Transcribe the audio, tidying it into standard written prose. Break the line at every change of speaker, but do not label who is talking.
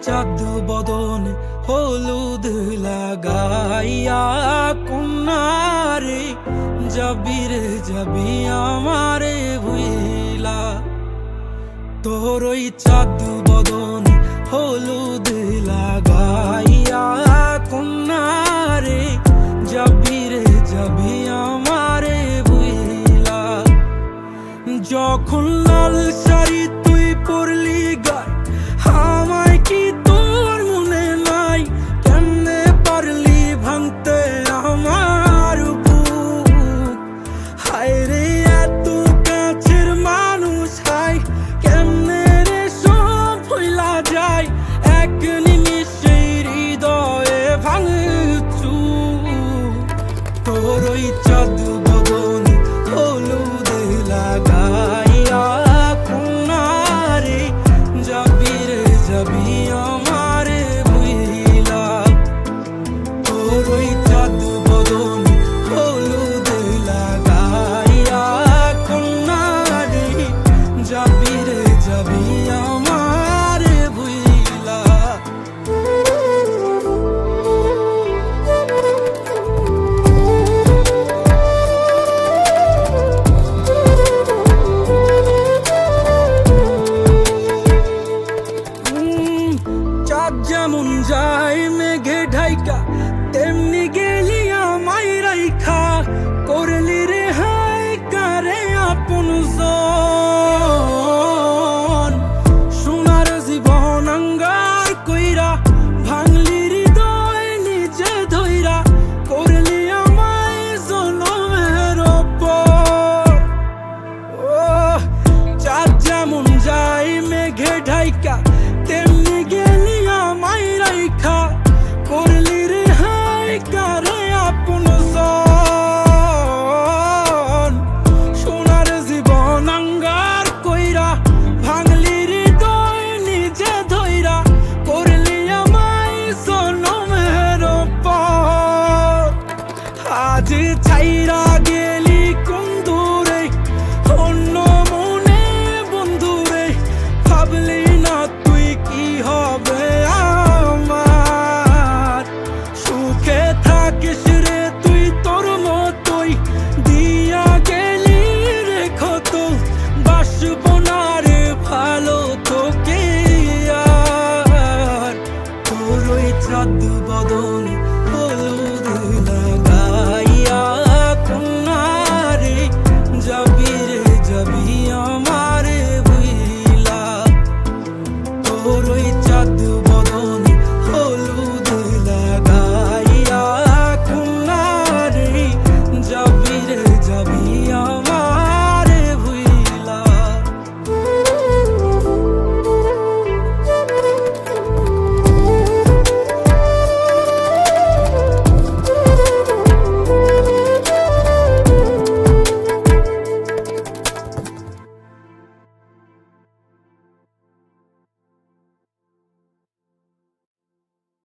চাঁদ বদন হলুদ লাগাইয়া কন্যারে যাবি রে যাবি আমারে ভুইলা। তোর ওই চাঁদ বদন হলুদ লাগাইয়া কন্যারে যাবি রে যাবি আমারে ভুইলা। যখন লাল শাড়ি তুই পরলি গায় আমায় কি তোর মনে নাই? কেমনে পারলি ভাঙতে আমার বুক? হায় রে এত কাছের মানুষ, হায় কেমনে রে সব ভুইলা যায় এক নিমিষে হৃদয়ে ভাঙচু। তোর ওই চাঁদ বদন হলুদ লাগাইয়া কন্যারে যাবি রে যাবি আমারে ভুইলা। তোর ওই চাঁদ বদন হলুদ লাগাইয়া কন্যারে যাবি রে যাবি আমারে ভুইলা। চাঁদ যেমন যায় মেঘে ঢাইকা তেমনি গেলি আমায় রাইখা। করলি রে হায় কারে আপন জন, সোনার জীবন আঙ্গার কইরা ভাঙলি হৃদয় নিজে ধইরা। করলি আমায় জনমের ওপর। ও চাঁদ যেমন যায় মেঘে ঢাইকা তেমনি গেলি আমায় রাইখা। করলি রে হায় কারে আপন জন, সোনার জীবন আঙ্গার কইরা ভাঙলি হৃদয় নিজে ধইরা। করলি আমায় জনমের ওপর। আজ ছাইরা গেলি কোন দূরে অন্য মনে বন্ধুরে। ভাবলি না তুই কি হবে আমার? সুখে থাকিস রে তুই তোর মতোই দিয়া গেলি রে ক্ষত। বাসব না রে ভালো তোকে আর। তোর ওই চাঁদ বদন